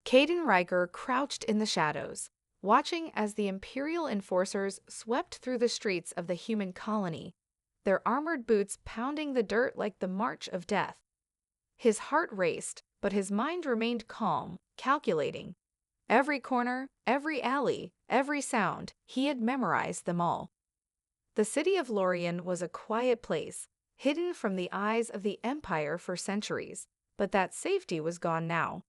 Caden Riker crouched in the shadows, watching as the Imperial enforcers swept through the streets of the human colony, their armored boots pounding the dirt like the march of death. His heart raced, but his mind remained calm, calculating. Every corner, every alley, every sound, he had memorized them all. The city of Lorien was a quiet place, hidden from the eyes of the Empire for centuries, but that safety was gone now.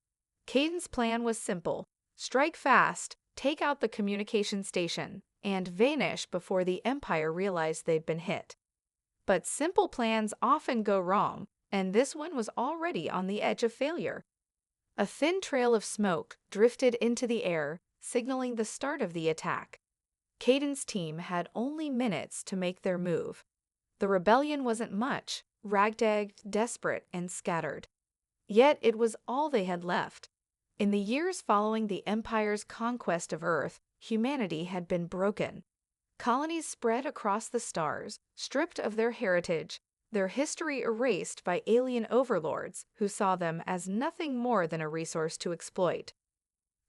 Caden's plan was simple: strike fast, take out the communication station, and vanish before the Empire realized they'd been hit. But simple plans often go wrong, and this one was already on the edge of failure. A thin trail of smoke drifted into the air, signaling the start of the attack. Caden's team had only minutes to make their move. The rebellion wasn't much, ragtagged, desperate, and scattered. Yet it was all they had left. In the years following the Empire's conquest of Earth, humanity had been broken. Colonies spread across the stars, stripped of their heritage, their history erased by alien overlords who saw them as nothing more than a resource to exploit.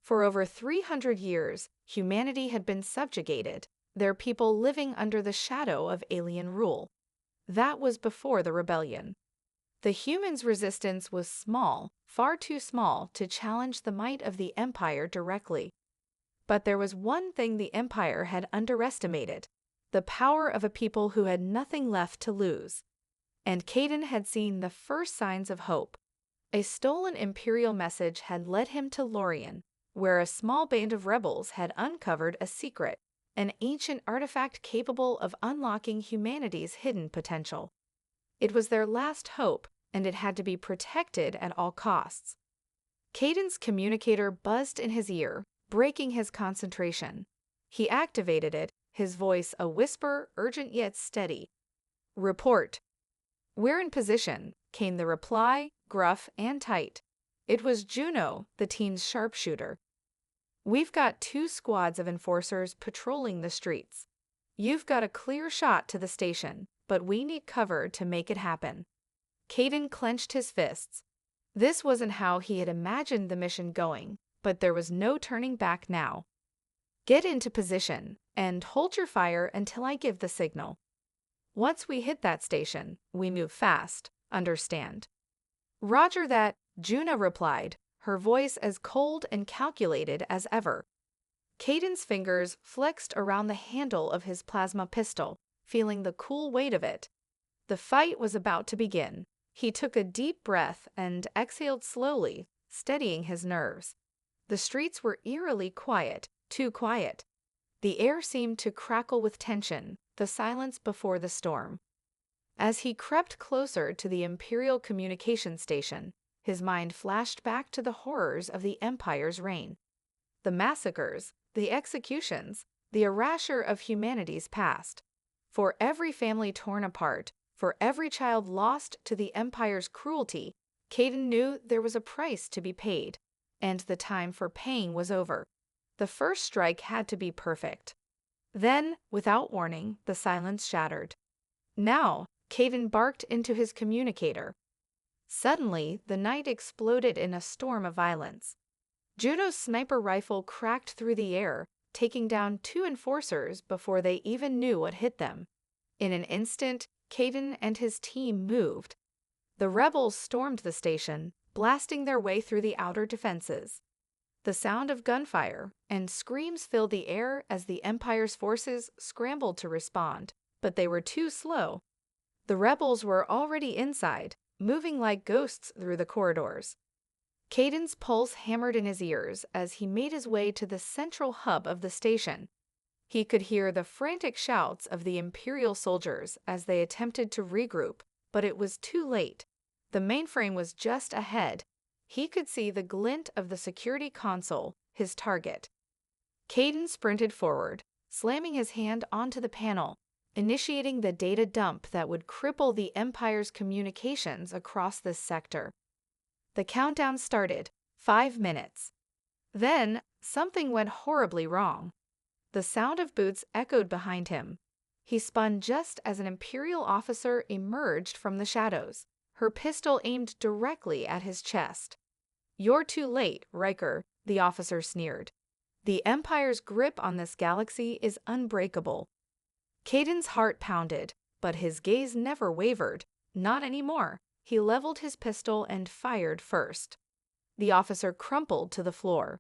For over 300 years, humanity had been subjugated, their people living under the shadow of alien rule. That was before the rebellion. The humans' resistance was small, far too small to challenge the might of the Empire directly. But there was one thing the Empire had underestimated: the power of a people who had nothing left to lose. And Caden had seen the first signs of hope. A stolen Imperial message had led him to Lorien, where a small band of rebels had uncovered a secret, an ancient artifact capable of unlocking humanity's hidden potential. It was their last hope, and it had to be protected at all costs. Caden's communicator buzzed in his ear, breaking his concentration. He activated it, his voice a whisper, urgent yet steady. "Report." "We're in position," came the reply, gruff and tight. It was Juno, the team's sharpshooter. "We've got 2 squads of enforcers patrolling the streets. You've got a clear shot to the station, but we need cover to make it happen." Caden clenched his fists. This wasn't how he had imagined the mission going, but there was no turning back now. "Get into position, and hold your fire until I give the signal. Once we hit that station, we move fast, understand?" "Roger that," Juno replied, her voice as cold and calculated as ever. Caden's fingers flexed around the handle of his plasma pistol, feeling the cool weight of it. The fight was about to begin. He took a deep breath and exhaled slowly, steadying his nerves. The streets were eerily quiet, too quiet. The air seemed to crackle with tension, the silence before the storm. As he crept closer to the Imperial communication station, his mind flashed back to the horrors of the Empire's reign. The massacres, the executions, the erasure of humanity's past. For every family torn apart, for every child lost to the Empire's cruelty, Caden knew there was a price to be paid, and the time for paying was over. The first strike had to be perfect. Then, without warning, the silence shattered. Now, Caden barked into his communicator. Suddenly, the night exploded in a storm of violence. Juno's sniper rifle cracked through the air, taking down 2 enforcers before they even knew what hit them. In an instant, Caden and his team moved. The rebels stormed the station, blasting their way through the outer defenses. The sound of gunfire and screams filled the air as the Empire's forces scrambled to respond, but they were too slow. The rebels were already inside, moving like ghosts through the corridors. Caden's pulse hammered in his ears as he made his way to the central hub of the station. He could hear the frantic shouts of the Imperial soldiers as they attempted to regroup, but it was too late. The mainframe was just ahead. He could see the glint of the security console, his target. Caden sprinted forward, slamming his hand onto the panel, initiating the data dump that would cripple the Empire's communications across this sector. The countdown started, 5 minutes. Then, something went horribly wrong. The sound of boots echoed behind him. He spun just as an Imperial officer emerged from the shadows, her pistol aimed directly at his chest. "You're too late, Riker," the officer sneered. "The Empire's grip on this galaxy is unbreakable." Caden's heart pounded, but his gaze never wavered. Not anymore. He leveled his pistol and fired first. The officer crumpled to the floor.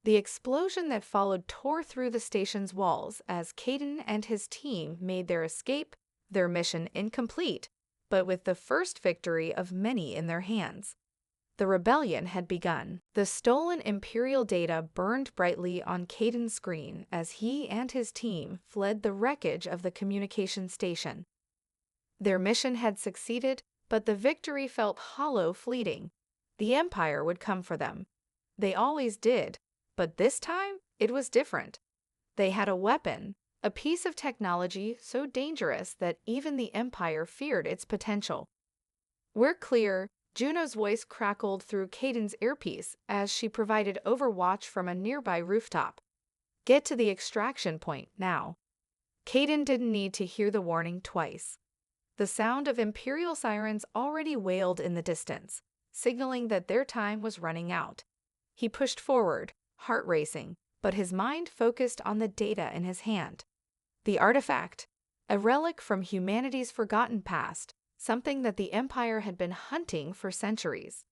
The explosion that followed tore through the station's walls as Caden and his team made their escape, their mission incomplete, but with the first victory of many in their hands. The rebellion had begun. The stolen Imperial data burned brightly on Caden's screen as he and his team fled the wreckage of the communication station. Their mission had succeeded, but the victory felt hollow, fleeting. The Empire would come for them. They always did, but this time it was different. They had a weapon, a piece of technology so dangerous that even the Empire feared its potential. "We're clear," Juno's voice crackled through Caden's earpiece as she provided overwatch from a nearby rooftop. "Get to the extraction point now." Caden didn't need to hear the warning twice. The sound of Imperial sirens already wailed in the distance, signaling that their time was running out. He pushed forward, heart racing, but his mind focused on the data in his hand. The artifact, a relic from humanity's forgotten past, something that the Empire had been hunting for centuries.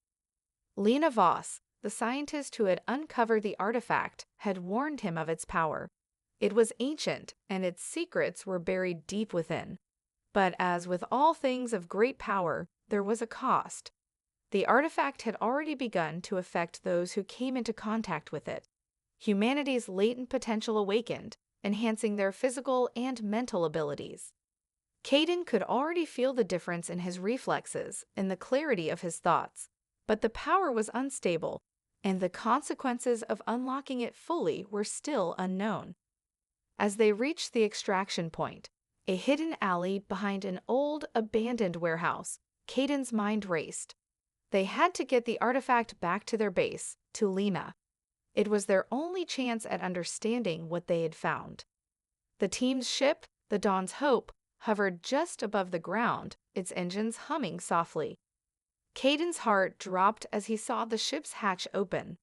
Lena Voss, the scientist who had uncovered the artifact, had warned him of its power. It was ancient, and its secrets were buried deep within. But as with all things of great power, there was a cost. The artifact had already begun to affect those who came into contact with it. Humanity's latent potential awakened, enhancing their physical and mental abilities. Caden could already feel the difference in his reflexes, in the clarity of his thoughts, but the power was unstable, and the consequences of unlocking it fully were still unknown. As they reached the extraction point, a hidden alley behind an old, abandoned warehouse, Caden's mind raced. They had to get the artifact back to their base, to Lena. It was their only chance at understanding what they had found. The team's ship, the Dawn's Hope, hovered just above the ground, its engines humming softly. Caden's heart dropped as he saw the ship's hatch open.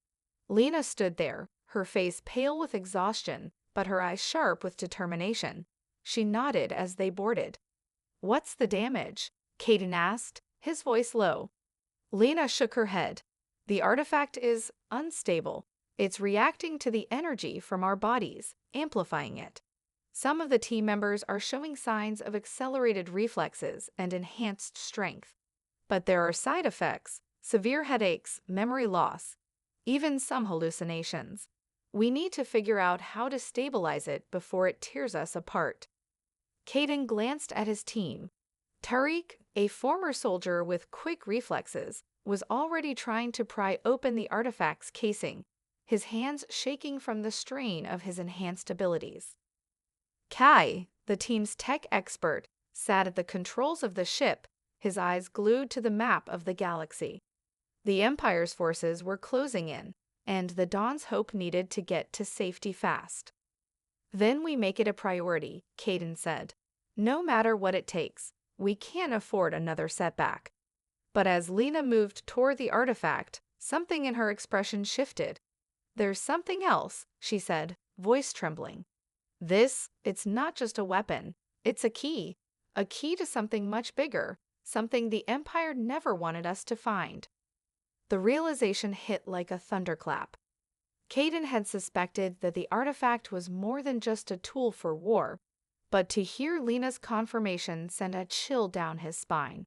Lena stood there, her face pale with exhaustion, but her eyes sharp with determination. She nodded as they boarded. "What's the damage?" Caden asked, his voice low. Lena shook her head. "The artifact is unstable. It's reacting to the energy from our bodies, amplifying it. Some of the team members are showing signs of accelerated reflexes and enhanced strength. But there are side effects, severe headaches, memory loss, even some hallucinations. We need to figure out how to stabilize it before it tears us apart." Caden glanced at his team. Tariq, a former soldier with quick reflexes, was already trying to pry open the artifact's casing, his hands shaking from the strain of his enhanced abilities. Kai, the team's tech expert, sat at the controls of the ship, his eyes glued to the map of the galaxy. The Empire's forces were closing in, and the Dawn's Hope needed to get to safety fast. "Then we make it a priority," Caden said. "No matter what it takes, we can't afford another setback." But as Lena moved toward the artifact, something in her expression shifted. "There's something else," she said, voice trembling. It's not just a weapon. It's a key to something much bigger, something the Empire never wanted us to find." The realization hit like a thunderclap. Caden had suspected that the artifact was more than just a tool for war, but to hear Lena's confirmation sent a chill down his spine.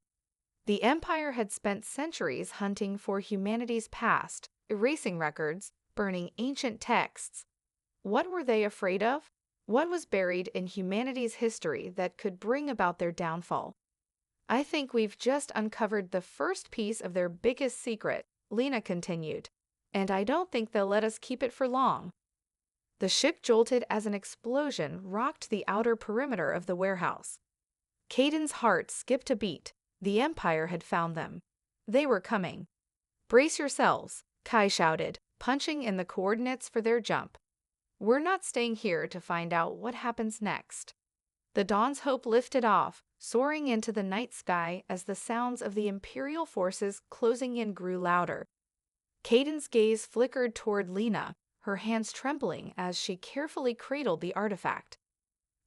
The Empire had spent centuries hunting for humanity's past, erasing records, burning ancient texts. What were they afraid of? What was buried in humanity's history that could bring about their downfall? "I think we've just uncovered the first piece of their biggest secret," Lena continued, "and I don't think they'll let us keep it for long." The ship jolted as an explosion rocked the outer perimeter of the warehouse. Caden's heart skipped a beat. The Empire had found them. They were coming. "Brace yourselves," Kai shouted, punching in the coordinates for their jump. "We're not staying here to find out what happens next." The Dawn's Hope lifted off, soaring into the night sky as the sounds of the Imperial forces closing in grew louder. Caden's gaze flickered toward Lena, her hands trembling as she carefully cradled the artifact.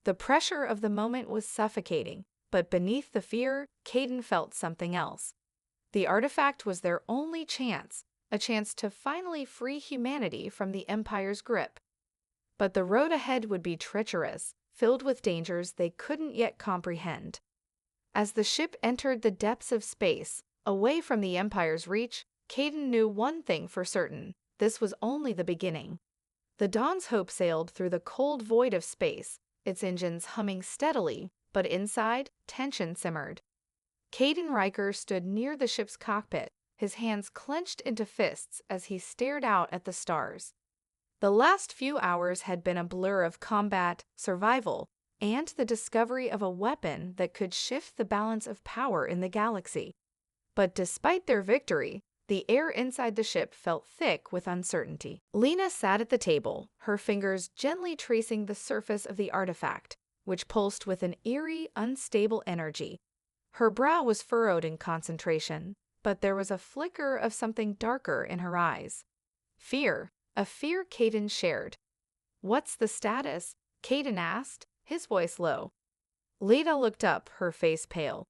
The pressure of the moment was suffocating, but beneath the fear, Caden felt something else. The artifact was their only chance, a chance to finally free humanity from the Empire's grip. But the road ahead would be treacherous, filled with dangers they couldn't yet comprehend. As the ship entered the depths of space, away from the Empire's reach, Caden knew one thing for certain: this was only the beginning. The Dawn's Hope sailed through the cold void of space, its engines humming steadily, but inside, tension simmered. Caden Riker stood near the ship's cockpit, his hands clenched into fists as he stared out at the stars. The last few hours had been a blur of combat, survival, and the discovery of a weapon that could shift the balance of power in the galaxy. But despite their victory, the air inside the ship felt thick with uncertainty. Lena sat at the table, her fingers gently tracing the surface of the artifact, which pulsed with an eerie, unstable energy. Her brow was furrowed in concentration, but there was a flicker of something darker in her eyes. Fear, a fear Caden shared. "What's the status?" Caden asked, his voice low. Lena looked up, her face pale.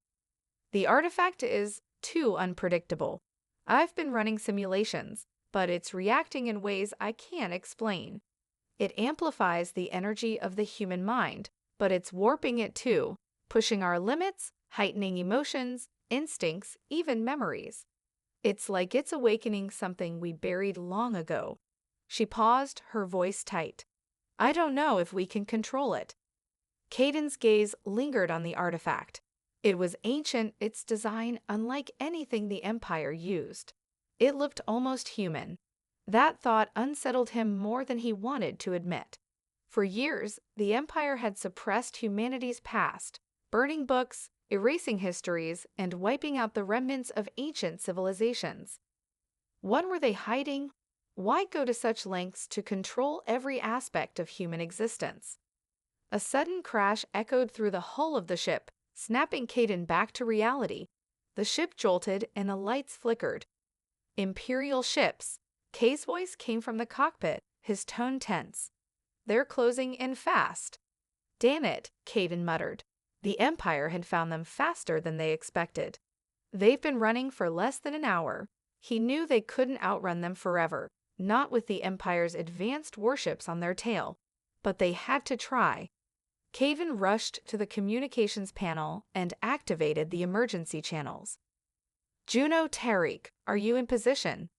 "The artifact is too unpredictable. I've been running simulations, but it's reacting in ways I can't explain. It amplifies the energy of the human mind, but it's warping it too, pushing our limits, heightening emotions, instincts, even memories. It's like it's awakening something we buried long ago." She paused, her voice tight. "I don't know if we can control it." Caden's gaze lingered on the artifact. It was ancient, its design unlike anything the Empire used. It looked almost human. That thought unsettled him more than he wanted to admit. For years, the Empire had suppressed humanity's past, burning books, erasing histories, and wiping out the remnants of ancient civilizations. What were they hiding? Why go to such lengths to control every aspect of human existence? A sudden crash echoed through the hull of the ship, snapping Caden back to reality. The ship jolted and the lights flickered. "Imperial ships." Kay's voice came from the cockpit, his tone tense. "They're closing in fast." "Damn it," Caden muttered. The Empire had found them faster than they expected. They've been running for less than an hour. He knew they couldn't outrun them forever, not with the Empire's advanced warships on their tail. But they had to try. Caden rushed to the communications panel and activated the emergency channels. "Juno Tariq, are you in position?"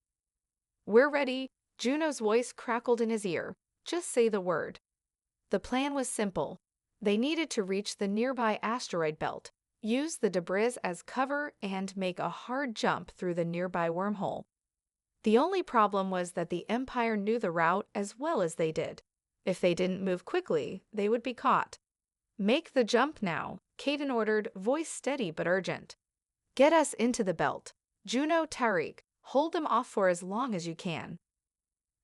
"We're ready." Juno's voice crackled in his ear. "Just say the word." The plan was simple. They needed to reach the nearby asteroid belt, use the debris as cover, and make a hard jump through the nearby wormhole. The only problem was that the Empire knew the route as well as they did. If they didn't move quickly, they would be caught. "Make the jump now," Caden ordered, voice steady but urgent. "Get us into the belt. Juno Tariq, hold them off for as long as you can."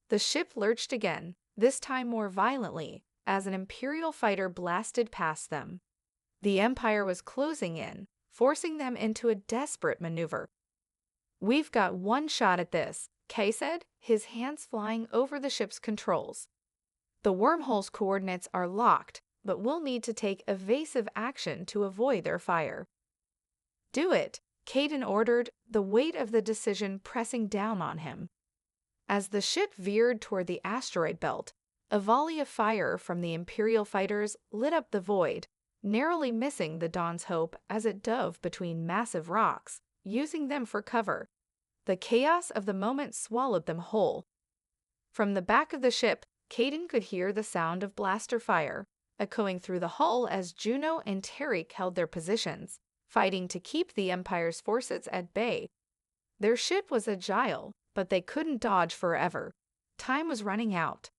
The ship lurched again, this time more violently, as an Imperial fighter blasted past them. The Empire was closing in, forcing them into a desperate maneuver. "We've got one shot at this," Kay said, his hands flying over the ship's controls. "The wormhole's coordinates are locked, but we'll need to take evasive action to avoid their fire." "Do it," Caden ordered, the weight of the decision pressing down on him. As the ship veered toward the asteroid belt, a volley of fire from the Imperial fighters lit up the void, narrowly missing the Dawn's Hope as it dove between massive rocks, using them for cover. The chaos of the moment swallowed them whole. From the back of the ship, Caden could hear the sound of blaster fire, echoing through the hull as Juno and Tariq held their positions, fighting to keep the Empire's forces at bay. Their ship was agile, but they couldn't dodge forever. Time was running out.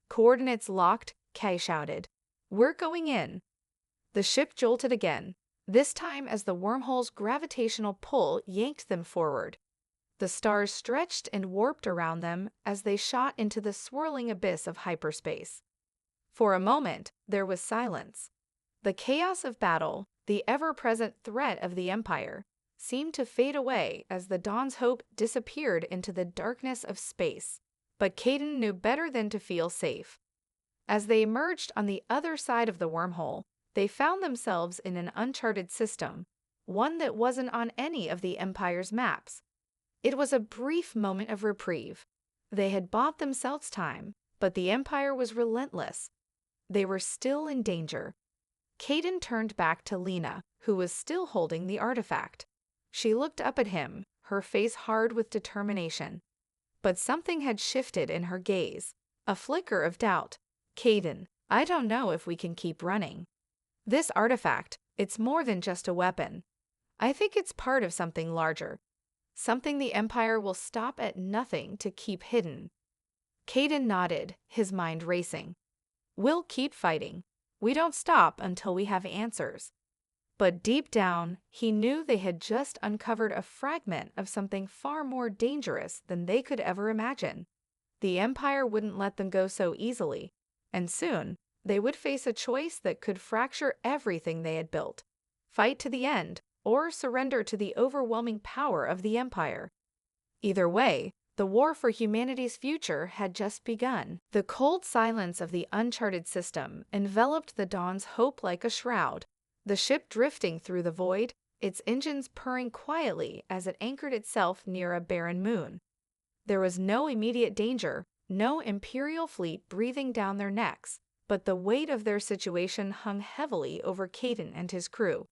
"Coordinates locked," Kay shouted. "We're going in." The ship jolted again, this time as the wormhole's gravitational pull yanked them forward. The stars stretched and warped around them as they shot into the swirling abyss of hyperspace. For a moment, there was silence. The chaos of battle, the ever-present threat of the Empire, seemed to fade away as the Dawn's hope disappeared into the darkness of space. But Caden knew better than to feel safe. As they emerged on the other side of the wormhole, they found themselves in an uncharted system, one that wasn't on any of the Empire's maps. It was a brief moment of reprieve. They had bought themselves time, but the Empire was relentless. They were still in danger. Caden turned back to Lena, who was still holding the artifact. She looked up at him, her face hard with determination. But something had shifted in her gaze, a flicker of doubt. Caden, I don't know if we can keep running. This artifact, it's more than just a weapon. I think it's part of something larger. Something the Empire will stop at nothing to keep hidden. Caden nodded, his mind racing. We'll keep fighting. We don't stop until we have answers. But deep down, he knew they had just uncovered a fragment of something far more dangerous than they could ever imagine. The Empire wouldn't let them go so easily, and soon they would face a choice that could fracture everything they had built. Fight to the end, or surrender to the overwhelming power of the Empire. Either way, the war for humanity's future had just begun. The cold silence of the uncharted system enveloped the Dawn's hope like a shroud. The ship drifting through the void, its engines purring quietly as it anchored itself near a barren moon. There was no immediate danger, no Imperial fleet breathing down their necks, but the weight of their situation hung heavily over Caden and his crew.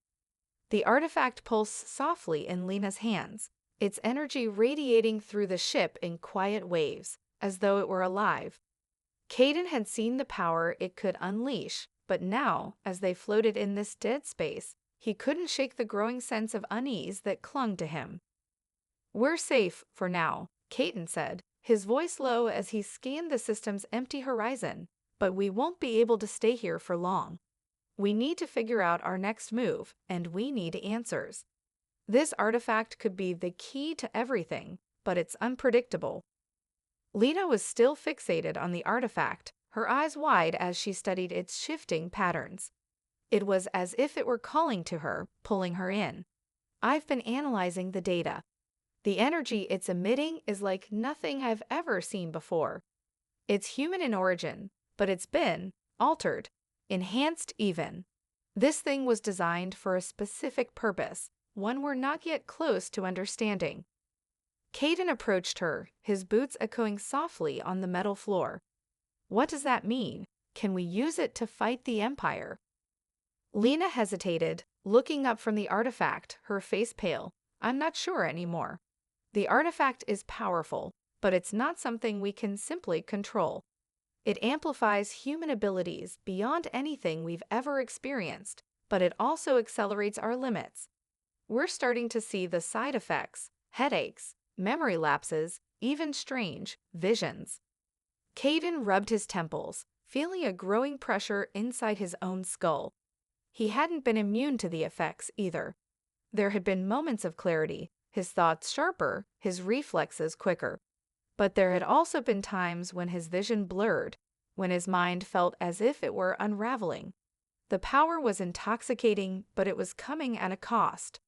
The artifact pulsed softly in Lena's hands, its energy radiating through the ship in quiet waves, as though it were alive. Caden had seen the power it could unleash, but now, as they floated in this dead space, he couldn't shake the growing sense of unease that clung to him. We're safe for now, Caden said, his voice low as he scanned the system's empty horizon, but we won't be able to stay here for long. We need to figure out our next move, and we need answers. This artifact could be the key to everything, but it's unpredictable. Lena was still fixated on the artifact, her eyes wide as she studied its shifting patterns. It was as if it were calling to her, pulling her in. I've been analyzing the data. The energy it's emitting is like nothing I've ever seen before. It's human in origin, but it's been altered, enhanced even. This thing was designed for a specific purpose, one we're not yet close to understanding. Caden approached her, his boots echoing softly on the metal floor. What does that mean? Can we use it to fight the Empire? Lena hesitated, looking up from the artifact, her face pale. I'm not sure anymore. The artifact is powerful, but it's not something we can simply control. It amplifies human abilities beyond anything we've ever experienced, but it also accelerates our limits. We're starting to see the side effects, headaches, memory lapses, even strange visions. Caden rubbed his temples, feeling a growing pressure inside his own skull. He hadn't been immune to the effects either. There had been moments of clarity, his thoughts sharper, his reflexes quicker. But there had also been times when his vision blurred, when his mind felt as if it were unraveling. The power was intoxicating, but it was coming at a cost.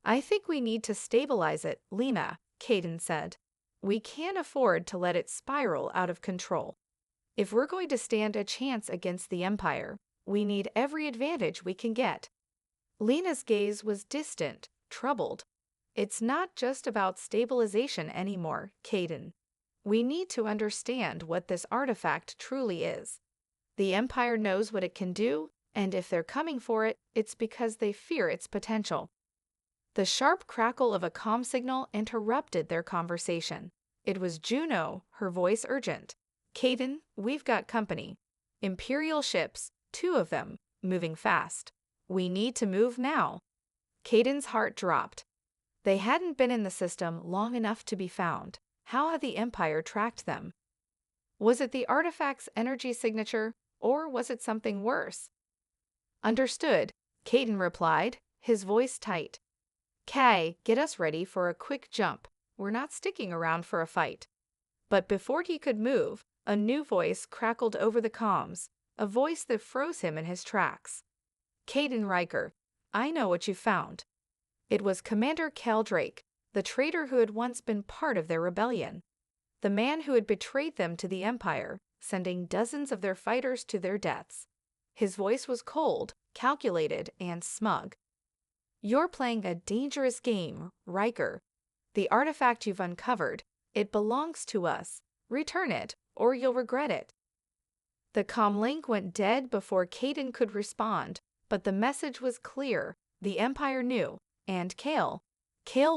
I think we need to stabilize it, Lena, Caden said. We can't afford to let it spiral out of control. If we're going to stand a chance against the Empire, we need every advantage we can get. Lena's gaze was distant, troubled. It's not just about stabilization anymore, Caden. We need to understand what this artifact truly is. The Empire knows what it can do, and if they're coming for it, it's because they fear its potential. The sharp crackle of a comm signal interrupted their conversation. It was Juno, her voice urgent. Caden, we've got company. Imperial ships, 2 of them, moving fast. We need to move now. Caden's heart dropped. They hadn't been in the system long enough to be found. How had the Empire tracked them? Was it the artifact's energy signature, or was it something worse? Understood, Caden replied, his voice tight. Kay, get us ready for a quick jump. We're not sticking around for a fight. But before he could move, a new voice crackled over the comms, a voice that froze him in his tracks. Caden Riker, I know what you found. It was Commander Keldrake, the traitor who had once been part of their rebellion. The man who had betrayed them to the Empire, sending dozens of their fighters to their deaths. His voice was cold, calculated, and smug. "You're playing a dangerous game, Riker. The artifact you've uncovered, it belongs to us. Return it, or you'll regret it." The comlink went dead before Kaidan could respond, but the message was clear. The Empire knew, and Kale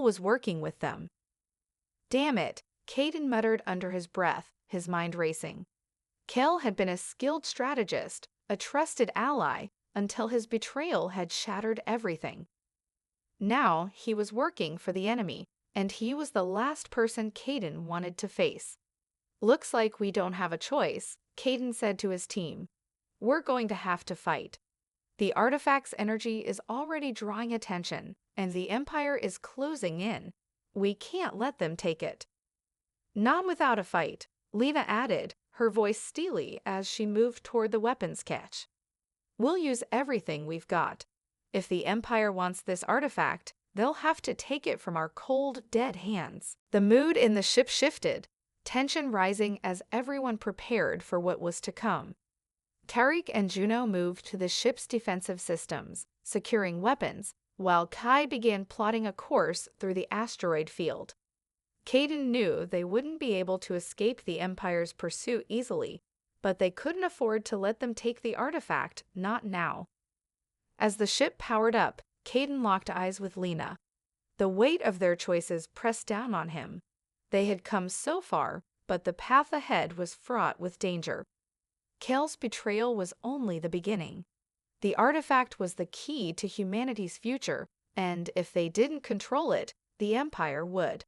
was working with them. "Damn it," Kaidan muttered under his breath, his mind racing. Kale had been a skilled strategist, a trusted ally, until his betrayal had shattered everything. Now he was working for the enemy, and he was the last person Kaidan wanted to face. "Looks like we don't have a choice," Kaidan said to his team. "We're going to have to fight. The artifact's energy is already drawing attention, and the Empire is closing in. We can't let them take it." "Not without a fight," Lena added, her voice steely as she moved toward the weapons cache. "We'll use everything we've got. If the Empire wants this artifact, they'll have to take it from our cold, dead hands." The mood in the ship shifted, tension rising as everyone prepared for what was to come. Tariq and Juno moved to the ship's defensive systems, securing weapons, while Kai began plotting a course through the asteroid field. Kaidan knew they wouldn't be able to escape the Empire's pursuit easily, but they couldn't afford to let them take the artifact, not now. As the ship powered up, Kaidan locked eyes with Lena. The weight of their choices pressed down on him. They had come so far, but the path ahead was fraught with danger. Kale's betrayal was only the beginning. The artifact was the key to humanity's future, and if they didn't control it, the Empire would.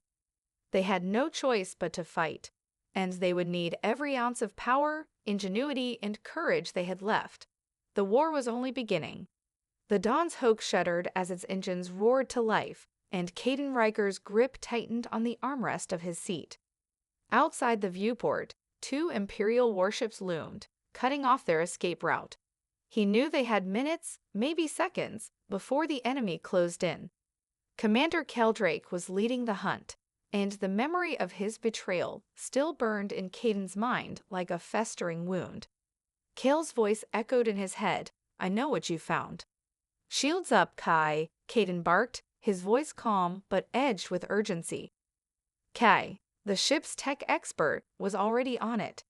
They had no choice but to fight, and they would need every ounce of power, ingenuity, and courage they had left. The war was only beginning. The Dawn's Hoke shuddered as its engines roared to life, and Kaidan Riker's grip tightened on the armrest of his seat. Outside the viewport, 2 Imperial warships loomed, cutting off their escape route. He knew they had minutes, maybe seconds, before the enemy closed in. Commander Keldrake was leading the hunt, and the memory of his betrayal still burned in Kaidan's mind like a festering wound. Kale's voice echoed in his head, "I know what you found." "Shields up, Kai," Kaidan barked, his voice calm but edged with urgency. Kai, the ship's tech expert, was already on it.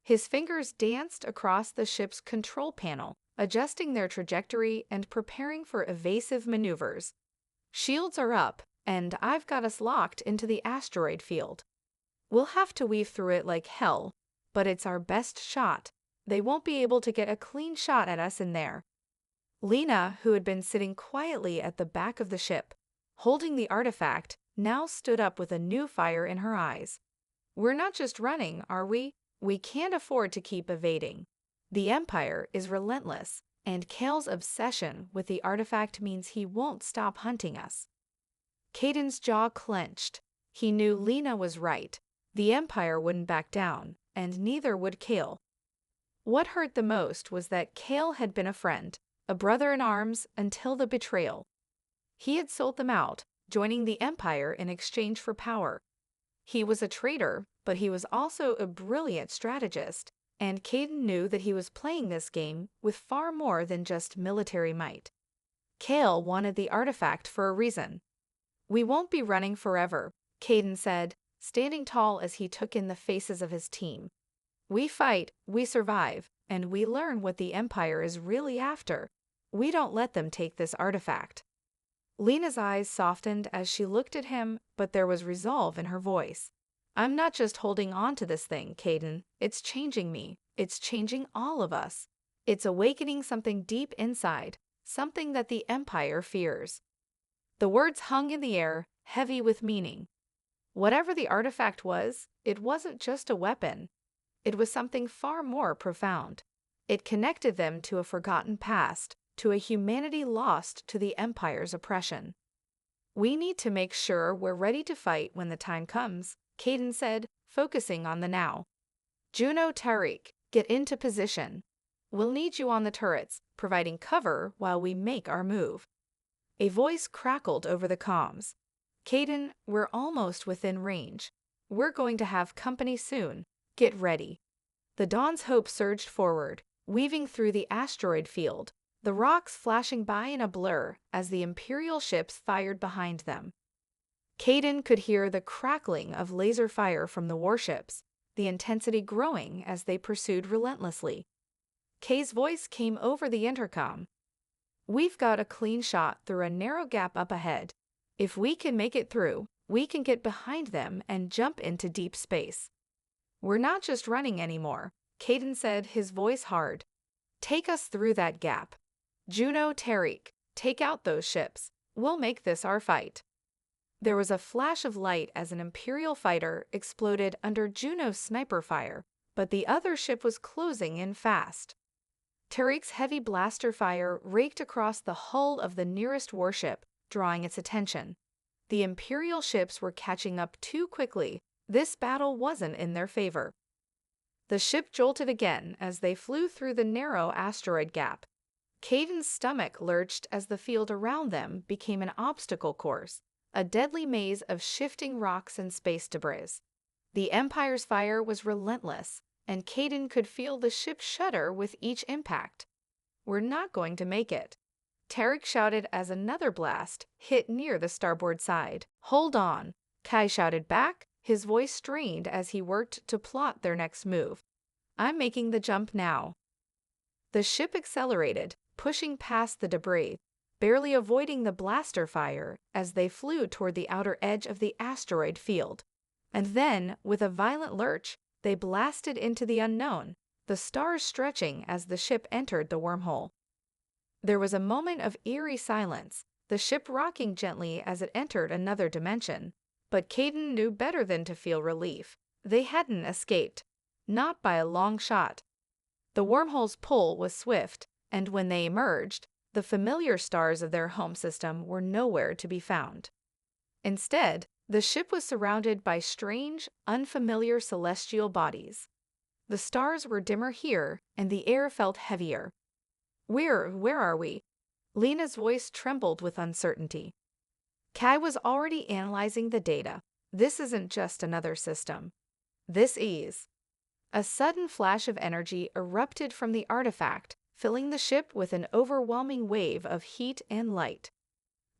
His fingers danced across the ship's control panel, adjusting their trajectory and preparing for evasive maneuvers. "Shields are up, and I've got us locked into the asteroid field. We'll have to weave through it like hell, but it's our best shot. They won't be able to get a clean shot at us in there." Lena, who had been sitting quietly at the back of the ship, holding the artifact, now stood up with a new fire in her eyes. "We're not just running, are we? We can't afford to keep evading. The Empire is relentless, and Kale's obsession with the artifact means he won't stop hunting us." Kaidan's jaw clenched. He knew Lena was right. The Empire wouldn't back down, and neither would Kale. What hurt the most was that Kale had been a friend, a brother in arms, until the betrayal. He had sold them out, joining the Empire in exchange for power. He was a traitor, but he was also a brilliant strategist, and Kaidan knew that he was playing this game with far more than just military might. Kale wanted the artifact for a reason. "We won't be running forever," Kaidan said, standing tall as he took in the faces of his team. "We fight, we survive, and we learn what the Empire is really after. We don't let them take this artifact." Lena's eyes softened as she looked at him, but there was resolve in her voice. "I'm not just holding on to this thing, Kaidan. It's changing me. It's changing all of us. It's awakening something deep inside, something that the Empire fears." The words hung in the air, heavy with meaning. Whatever the artifact was, it wasn't just a weapon. It was something far more profound. It connected them to a forgotten past, to a humanity lost to the Empire's oppression. "We need to make sure we're ready to fight when the time comes," Kaidan said, focusing on the now. "Juno, Tariq, get into position. We'll need you on the turrets, providing cover while we make our move." A voice crackled over the comms. Caden, we're almost within range. We're going to have company soon. Get ready. The Dawn's Hope surged forward, weaving through the asteroid field, the rocks flashing by in a blur as the Imperial ships fired behind them. Caden could hear the crackling of laser fire from the warships, the intensity growing as they pursued relentlessly. Kay's voice came over the intercom. We've got a clean shot through a narrow gap up ahead. If we can make it through, we can get behind them and jump into deep space. We're not just running anymore, Caden said, his voice hard. Take us through that gap. Juno, Tariq, take out those ships. We'll make this our fight. There was a flash of light as an Imperial fighter exploded under Juno's sniper fire, but the other ship was closing in fast. Tariq's heavy blaster fire raked across the hull of the nearest warship, drawing its attention. The Imperial ships were catching up too quickly. This battle wasn't in their favor. The ship jolted again as they flew through the narrow asteroid gap. Caden's stomach lurched as the field around them became an obstacle course, a deadly maze of shifting rocks and space debris. The Empire's fire was relentless, and Caden could feel the ship shudder with each impact. We're not going to make it. Tariq shouted as another blast hit near the starboard side. Hold on, Kai shouted back, his voice strained as he worked to plot their next move. I'm making the jump now. The ship accelerated, pushing past the debris, barely avoiding the blaster fire as they flew toward the outer edge of the asteroid field. And then, with a violent lurch, they blasted into the unknown, the stars stretching as the ship entered the wormhole. There was a moment of eerie silence, the ship rocking gently as it entered another dimension. But Caden knew better than to feel relief. They hadn't escaped. Not by a long shot. The wormhole's pull was swift, and when they emerged, the familiar stars of their home system were nowhere to be found. Instead, the ship was surrounded by strange, unfamiliar celestial bodies. The stars were dimmer here, and the air felt heavier. Where are we? Lena's voice trembled with uncertainty. Kai was already analyzing the data. This isn't just another system. This is. A sudden flash of energy erupted from the artifact, filling the ship with an overwhelming wave of heat and light.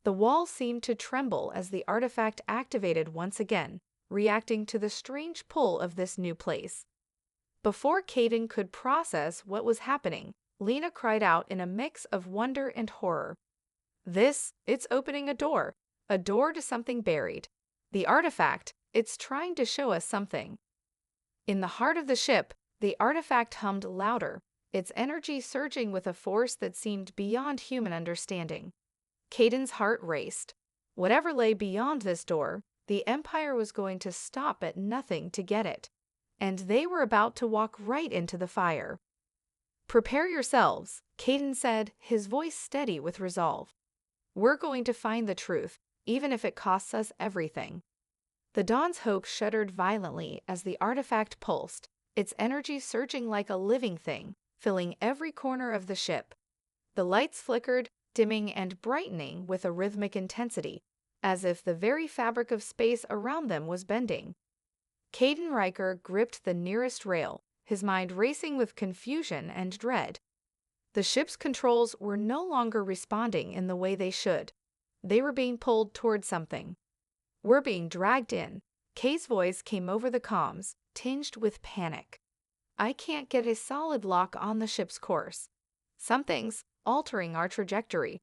The wall seemed to tremble as the artifact activated once again, reacting to the strange pull of this new place. Before Caden could process what was happening, Lena cried out in a mix of wonder and horror. It's opening a door to something buried. The artifact, it's trying to show us something. In the heart of the ship, the artifact hummed louder, its energy surging with a force that seemed beyond human understanding. Caden's heart raced. Whatever lay beyond this door, the Empire was going to stop at nothing to get it. And they were about to walk right into the fire. Prepare yourselves, Caden said, his voice steady with resolve. We're going to find the truth, even if it costs us everything. The Dawn's Hope shuddered violently as the artifact pulsed, its energy surging like a living thing, filling every corner of the ship. The lights flickered, dimming and brightening with a rhythmic intensity, as if the very fabric of space around them was bending. Caden Riker gripped the nearest rail, his mind racing with confusion and dread. The ship's controls were no longer responding in the way they should. They were being pulled toward something. We're being dragged in. Kay's voice came over the comms, tinged with panic. I can't get a solid lock on the ship's course. Something's altering our trajectory.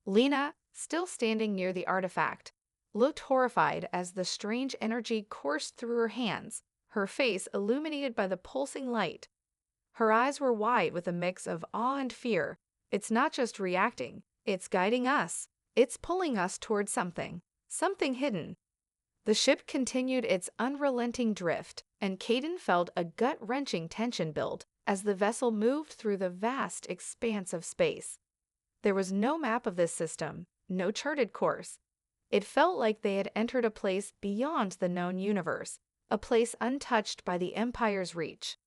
Lena, still standing near the artifact, looked horrified as the strange energy coursed through her hands, her face illuminated by the pulsing light. Her eyes were wide with a mix of awe and fear. It's not just reacting, it's guiding us. It's pulling us toward something hidden. The ship continued its unrelenting drift, and Caden felt a gut-wrenching tension build as the vessel moved through the vast expanse of space. There was no map of this system, no charted course. It felt like they had entered a place beyond the known universe, a place untouched by the Empire's reach.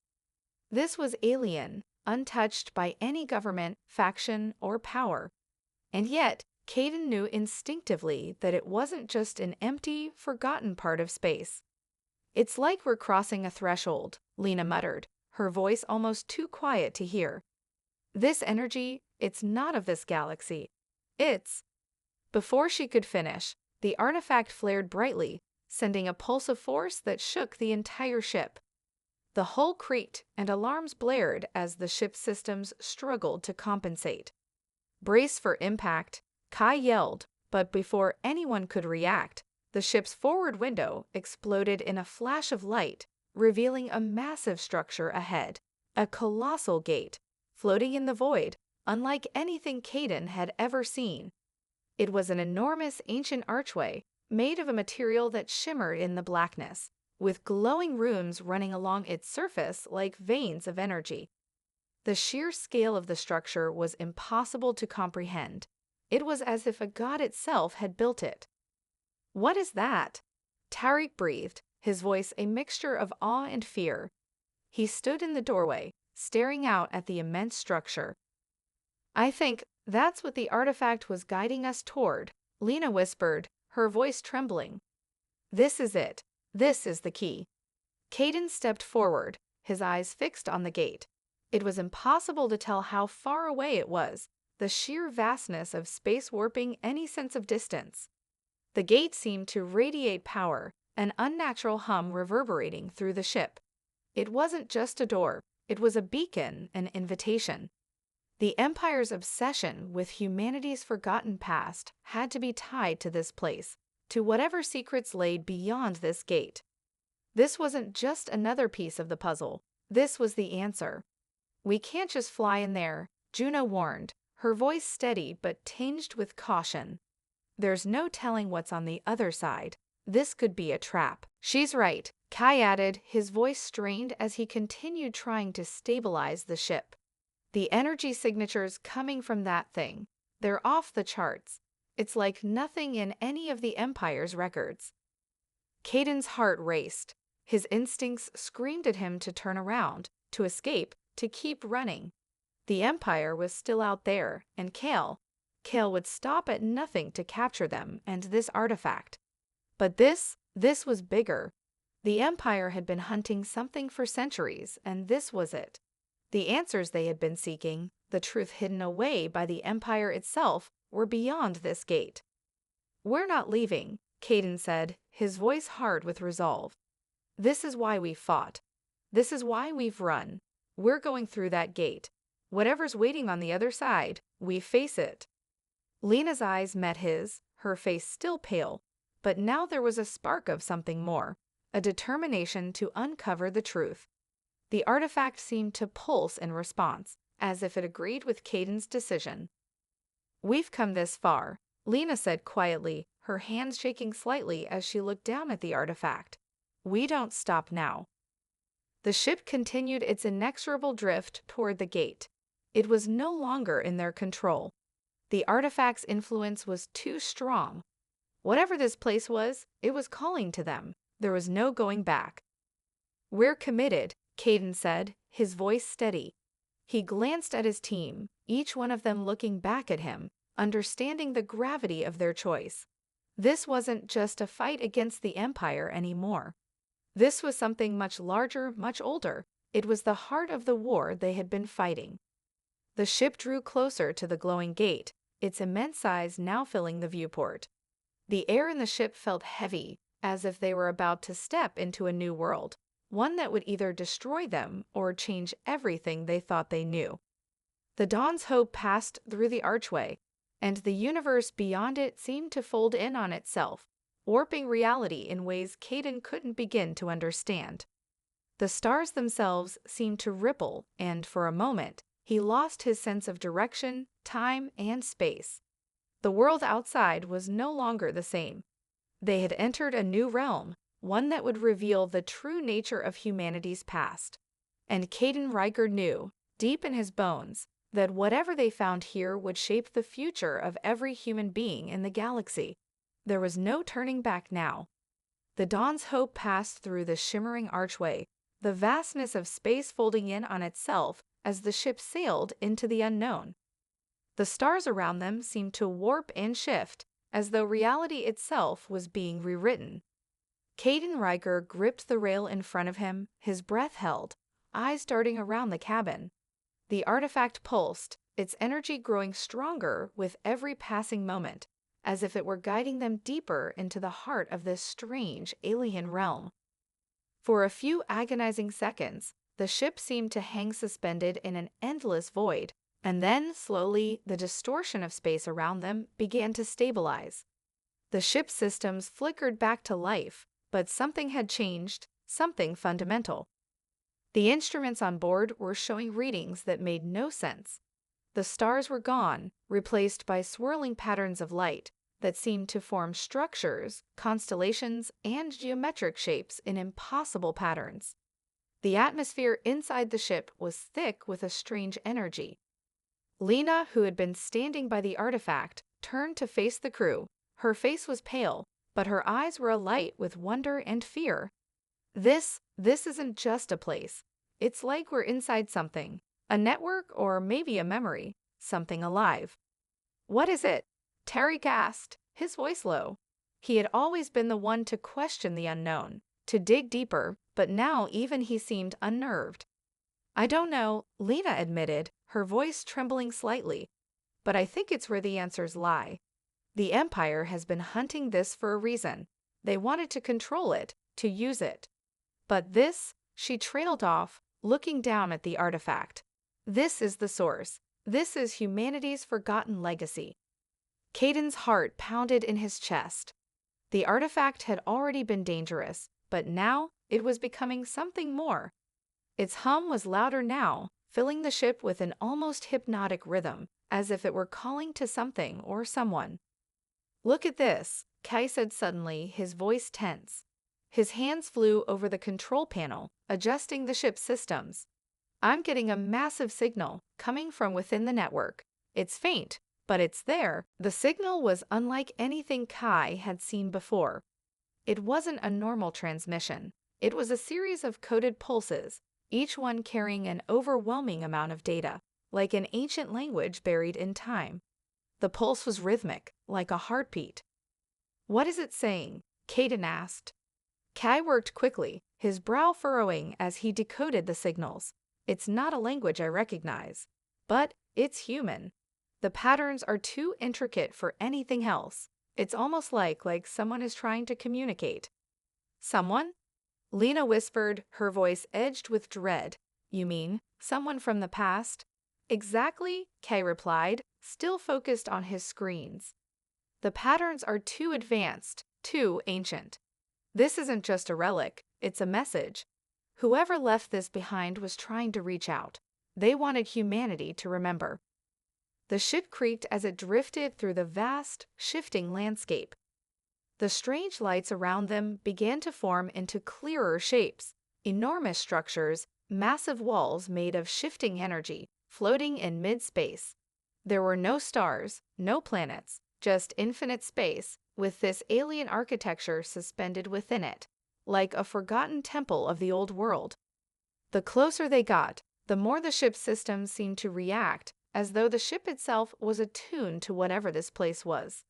This was alien, untouched by any government, faction, or power. And yet, Caden knew instinctively that it wasn't just an empty, forgotten part of space. "It's like we're crossing a threshold," Lena muttered, her voice almost too quiet to hear. "This energy, it's not of this galaxy. It's—" Before she could finish, the artifact flared brightly, sending a pulse of force that shook the entire ship. The hull creaked and alarms blared as the ship's systems struggled to compensate. "Brace for impact," Kai yelled, but before anyone could react, the ship's forward window exploded in a flash of light, revealing a massive structure ahead, a colossal gate, floating in the void, unlike anything Caden had ever seen. It was an enormous ancient archway, made of a material that shimmered in the blackness, with glowing runes running along its surface like veins of energy. The sheer scale of the structure was impossible to comprehend. It was as if a god itself had built it. "What is that?" Tariq breathed, his voice a mixture of awe and fear. He stood in the doorway, staring out at the immense structure. "I think that's what the artifact was guiding us toward," Lena whispered, her voice trembling. "This is it. This is the key." Caden stepped forward, his eyes fixed on the gate. It was impossible to tell how far away it was, the sheer vastness of space warping any sense of distance. The gate seemed to radiate power, an unnatural hum reverberating through the ship. It wasn't just a door, it was a beacon, an invitation. The Empire's obsession with humanity's forgotten past had to be tied to this place, to whatever secrets laid beyond this gate. This wasn't just another piece of the puzzle, this was the answer. "We can't just fly in there," Juno warned, her voice steady but tinged with caution. "There's no telling what's on the other side. This could be a trap." "She's right," Kai added, his voice strained as he continued trying to stabilize the ship. "The energy signatures coming from that thing, they're off the charts. It's like nothing in any of the Empire's records." Caden's heart raced. His instincts screamed at him to turn around, to escape, to keep running. The Empire was still out there, and Kale would stop at nothing to capture them and this artifact. But this was bigger. The Empire had been hunting something for centuries, and this was it. The answers they had been seeking, the truth hidden away by the Empire itself, were beyond this gate. "We're not leaving," Caden said, his voice hard with resolve. "This is why we fought. This is why we've run. We're going through that gate. Whatever's waiting on the other side, we face it." Lena's eyes met his, her face still pale, but now there was a spark of something more, a determination to uncover the truth. The artifact seemed to pulse in response, as if it agreed with Caden's decision. "We've come this far," Lena said quietly, her hands shaking slightly as she looked down at the artifact. "We don't stop now." The ship continued its inexorable drift toward the gate. It was no longer in their control. The artifact's influence was too strong. Whatever this place was, it was calling to them. There was no going back. "We're committed," Caden said, his voice steady. He glanced at his team, each one of them looking back at him, understanding the gravity of their choice. This wasn't just a fight against the Empire anymore. This was something much larger, much older. It was the heart of the war they had been fighting. The ship drew closer to the glowing gate, its immense size now filling the viewport. The air in the ship felt heavy, as if they were about to step into a new world, one that would either destroy them or change everything they thought they knew. The dawn's hope passed through the archway, and the universe beyond it seemed to fold in on itself, warping reality in ways Caden couldn't begin to understand. The stars themselves seemed to ripple, and for a moment, he lost his sense of direction, time, and space. The world outside was no longer the same. They had entered a new realm, one that would reveal the true nature of humanity's past. And Caden Riker knew, deep in his bones, that whatever they found here would shape the future of every human being in the galaxy. There was no turning back now. The dawn's hope passed through the shimmering archway, the vastness of space folding in on itself as the ship sailed into the unknown. The stars around them seemed to warp and shift, as though reality itself was being rewritten. Caden Riker gripped the rail in front of him, his breath held, eyes darting around the cabin. The artifact pulsed, its energy growing stronger with every passing moment, as if it were guiding them deeper into the heart of this strange alien realm. For a few agonizing seconds, the ship seemed to hang suspended in an endless void, and then, slowly, the distortion of space around them began to stabilize. The ship's systems flickered back to life, but something had changed, something fundamental. The instruments on board were showing readings that made no sense. The stars were gone, replaced by swirling patterns of light that seemed to form structures, constellations, and geometric shapes in impossible patterns. The atmosphere inside the ship was thick with a strange energy. Lena, who had been standing by the artifact, turned to face the crew. Her face was pale, but her eyes were alight with wonder and fear. This isn't just a place. It's like we're inside something. A network or maybe a memory. Something alive. What is it? Terry asked, his voice low. He had always been the one to question the unknown, to dig deeper, but now even he seemed unnerved. I don't know, Lena admitted, her voice trembling slightly. But I think it's where the answers lie. The Empire has been hunting this for a reason. They wanted to control it, to use it. But this, she trailed off, looking down at the artifact. This is the source. This is humanity's forgotten legacy. Caden's heart pounded in his chest. The artifact had already been dangerous, but now it was becoming something more. Its hum was louder now, filling the ship with an almost hypnotic rhythm, as if it were calling to something or someone. Look at this, Kai said suddenly, his voice tense. His hands flew over the control panel, adjusting the ship's systems. I'm getting a massive signal coming from within the network. It's faint, but it's there. The signal was unlike anything Kai had seen before. It wasn't a normal transmission. It was a series of coded pulses, each one carrying an overwhelming amount of data, like an ancient language buried in time. The pulse was rhythmic, like a heartbeat. What is it saying? Caden asked. Kai worked quickly, his brow furrowing as he decoded the signals. It's not a language I recognize, but it's human. The patterns are too intricate for anything else. It's almost like someone is trying to communicate. Someone? Lena whispered, her voice edged with dread. You mean, someone from the past? Exactly, Kai replied, still focused on his screens. The patterns are too advanced, too ancient. This isn't just a relic, it's a message. Whoever left this behind was trying to reach out. They wanted humanity to remember. The ship creaked as it drifted through the vast, shifting landscape. The strange lights around them began to form into clearer shapes, enormous structures, massive walls made of shifting energy, floating in mid-space. There were no stars, no planets, just infinite space, with this alien architecture suspended within it, like a forgotten temple of the old world. The closer they got, the more the ship's systems seemed to react, as though the ship itself was attuned to whatever this place was.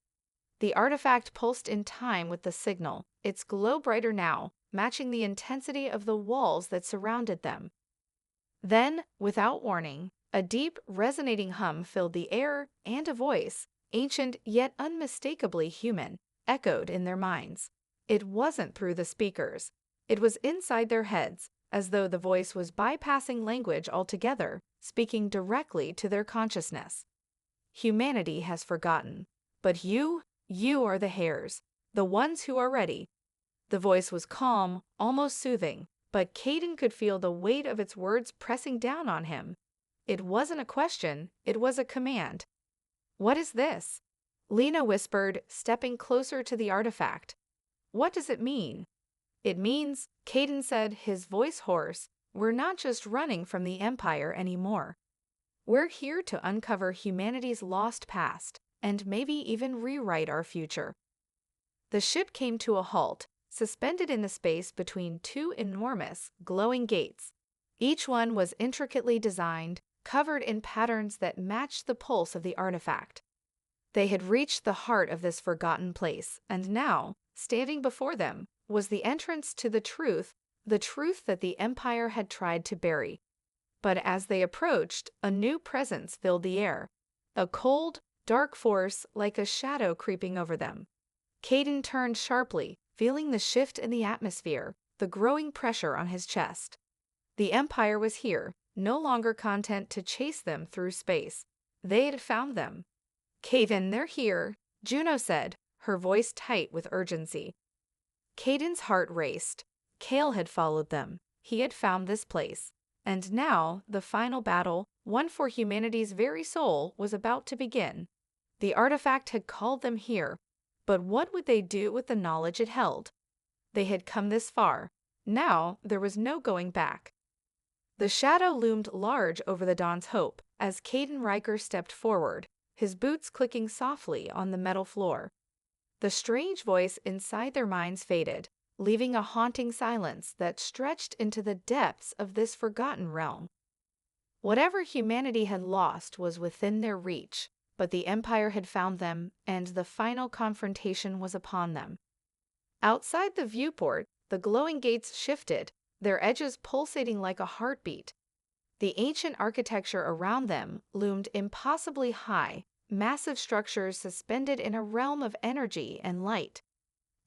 The artifact pulsed in time with the signal, its glow brighter now, matching the intensity of the walls that surrounded them. Then, without warning, a deep, resonating hum filled the air, and a voice, ancient yet unmistakably human, echoed in their minds. It wasn't through the speakers. It was inside their heads, as though the voice was bypassing language altogether, speaking directly to their consciousness. Humanity has forgotten. But you are the hares, the ones who are ready. The voice was calm, almost soothing, but Caden could feel the weight of its words pressing down on him. It wasn't a question, it was a command. What is this? Lena whispered, stepping closer to the artifact. What does it mean? It means, Caden said, his voice hoarse, we're not just running from the Empire anymore. We're here to uncover humanity's lost past, and maybe even rewrite our future. The ship came to a halt, suspended in the space between two enormous, glowing gates. Each one was intricately designed, covered in patterns that matched the pulse of the artifact. They had reached the heart of this forgotten place, and now, standing before them, was the entrance to the truth that the Empire had tried to bury. But as they approached, a new presence filled the air, a cold, dark force like a shadow creeping over them. Caden turned sharply, feeling the shift in the atmosphere, the growing pressure on his chest. The Empire was here, no longer content to chase them through space. They had found them. "Caden, they're here," Juno said, her voice tight with urgency. Caden's heart raced. Kale had followed them. He had found this place. And now, the final battle, one for humanity's very soul, was about to begin. The artifact had called them here, but what would they do with the knowledge it held? They had come this far. Now, there was no going back. The shadow loomed large over the Dawn's Hope as Caden Riker stepped forward, his boots clicking softly on the metal floor. The strange voice inside their minds faded, leaving a haunting silence that stretched into the depths of this forgotten realm. Whatever humanity had lost was within their reach, but the Empire had found them, and the final confrontation was upon them. Outside the viewport, the glowing gates shifted, their edges pulsating like a heartbeat. The ancient architecture around them loomed impossibly high, massive structures suspended in a realm of energy and light.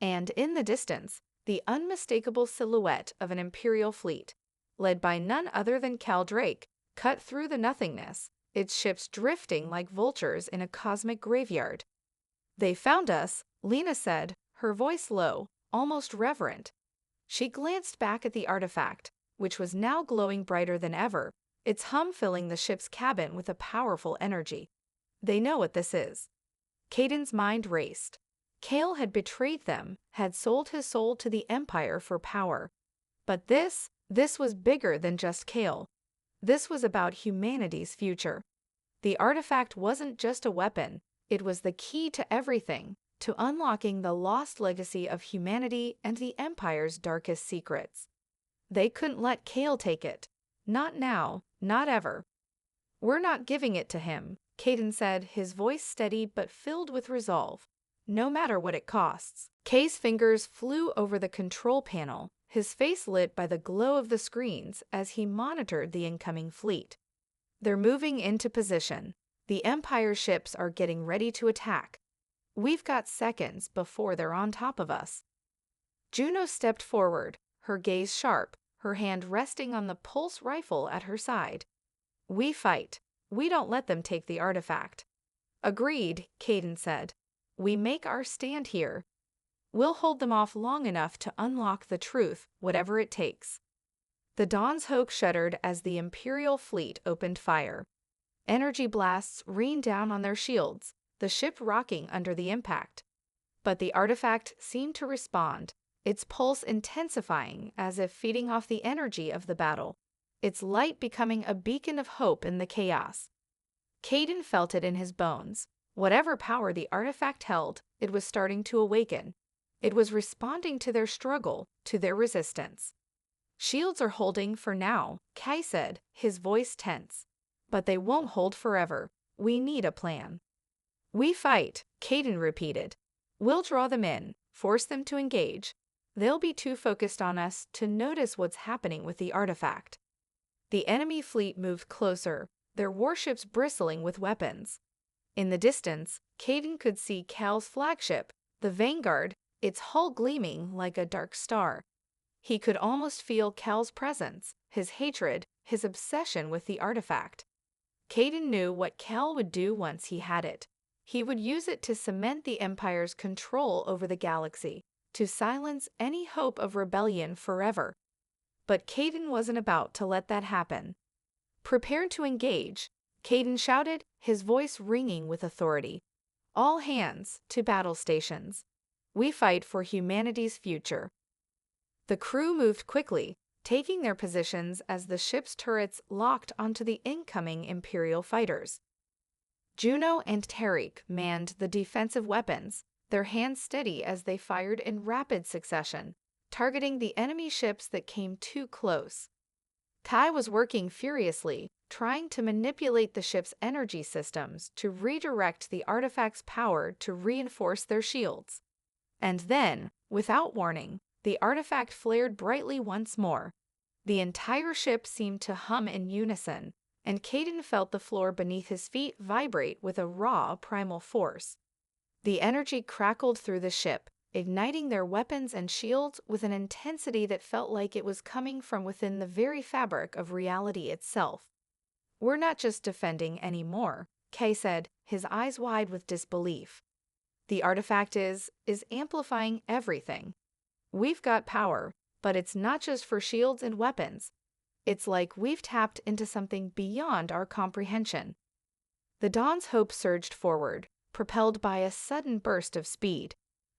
And in the distance, the unmistakable silhouette of an Imperial fleet, led by none other than Cal Drake, cut through the nothingness, its ships drifting like vultures in a cosmic graveyard. "They found us," Lena said, her voice low, almost reverent. She glanced back at the artifact, which was now glowing brighter than ever, its hum filling the ship's cabin with a powerful energy. "They know what this is." Caden's mind raced. Kale had betrayed them, had sold his soul to the Empire for power. But this was bigger than just Kale. This was about humanity's future. The artifact wasn't just a weapon, it was the key to everything, to unlocking the lost legacy of humanity and the Empire's darkest secrets. They couldn't let Kale take it. Not now, not ever. "We're not giving it to him," Caden said, his voice steady but filled with resolve. "No matter what it costs." Kay's fingers flew over the control panel, his face lit by the glow of the screens as he monitored the incoming fleet. "They're moving into position. The Empire ships are getting ready to attack. We've got seconds before they're on top of us." Juno stepped forward, her gaze sharp, her hand resting on the pulse rifle at her side. "We fight. We don't let them take the artifact." "Agreed," Caden said. "We make our stand here. We'll hold them off long enough to unlock the truth, whatever it takes." The Dawn's Hope shuddered as the Imperial fleet opened fire. Energy blasts rained down on their shields, the ship rocking under the impact. But the artifact seemed to respond, its pulse intensifying as if feeding off the energy of the battle, its light becoming a beacon of hope in the chaos. Caden felt it in his bones. Whatever power the artifact held, it was starting to awaken. It was responding to their struggle, to their resistance. "Shields are holding for now," Kai said, his voice tense. "But they won't hold forever. We need a plan." "We fight," Caden repeated. "We'll draw them in, force them to engage. They'll be too focused on us to notice what's happening with the artifact." The enemy fleet moved closer, their warships bristling with weapons. In the distance, Caden could see Cal's flagship, the Vanguard, its hull gleaming like a dark star. He could almost feel Cal's presence, his hatred, his obsession with the artifact. Caden knew what Cal would do once he had it. He would use it to cement the Empire's control over the galaxy, to silence any hope of rebellion forever. But Caden wasn't about to let that happen. "Prepare to engage," Caden shouted, his voice ringing with authority. "All hands, to battle stations. We fight for humanity's future." The crew moved quickly, taking their positions as the ship's turrets locked onto the incoming Imperial fighters. Juno and Tariq manned the defensive weapons, their hands steady as they fired in rapid succession, targeting the enemy ships that came too close. Kai was working furiously, trying to manipulate the ship's energy systems to redirect the artifact's power to reinforce their shields. And then, without warning, the artifact flared brightly once more. The entire ship seemed to hum in unison, and Caden felt the floor beneath his feet vibrate with a raw, primal force. The energy crackled through the ship, igniting their weapons and shields with an intensity that felt like it was coming from within the very fabric of reality itself. "We're not just defending anymore," Kay said, his eyes wide with disbelief. "The artifact is amplifying everything. We've got power, but it's not just for shields and weapons. It's like we've tapped into something beyond our comprehension." The Dawn's Hope surged forward, propelled by a sudden burst of speed.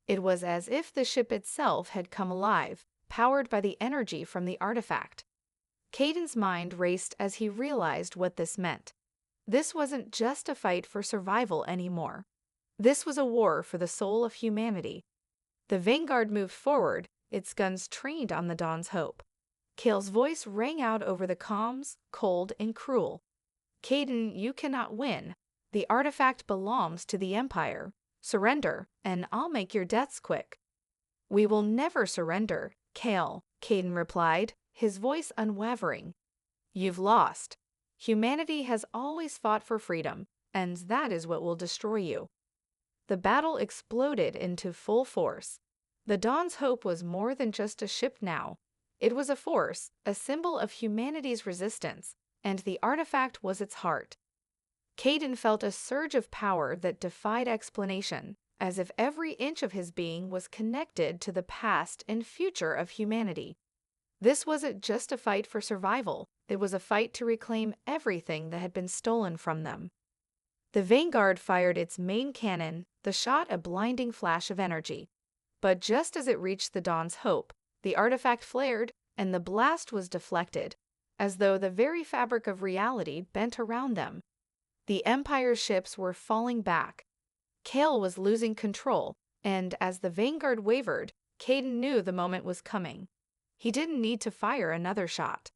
It was as if the ship itself had come alive, powered by the energy from the artifact. Caden's mind raced as he realized what this meant. This wasn't just a fight for survival anymore. This was a war for the soul of humanity. The Vanguard moved forward, its guns trained on the Dawn's Hope. Kale's voice rang out over the comms, cold and cruel. "Caden, you cannot win. The artifact belongs to the Empire. Surrender, and I'll make your deaths quick." "We will never surrender, Kale," Caden replied, his voice unwavering. "You've lost. Humanity has always fought for freedom, and that is what will destroy you." The battle exploded into full force. The Dawn's Hope was more than just a ship now. It was a force, a symbol of humanity's resistance, and the artifact was its heart. Caden felt a surge of power that defied explanation, as if every inch of his being was connected to the past and future of humanity. This wasn't just a fight for survival, it was a fight to reclaim everything that had been stolen from them. The Vanguard fired its main cannon, the shot a blinding flash of energy. But just as it reached the Dawn's Hope, the artifact flared, and the blast was deflected, as though the very fabric of reality bent around them. The Empire's ships were falling back. Kale was losing control, and as the Vanguard wavered, Caden knew the moment was coming. He didn't need to fire another shot.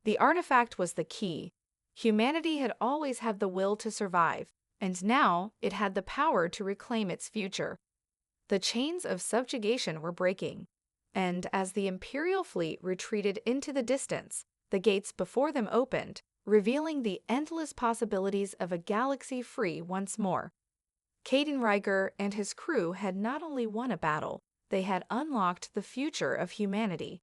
The artifact was the key. Humanity had always had the will to survive, and now it had the power to reclaim its future. The chains of subjugation were breaking, and as the Imperial fleet retreated into the distance, the gates before them opened, revealing the endless possibilities of a galaxy free once more. Caden Riker and his crew had not only won a battle, they had unlocked the future of humanity.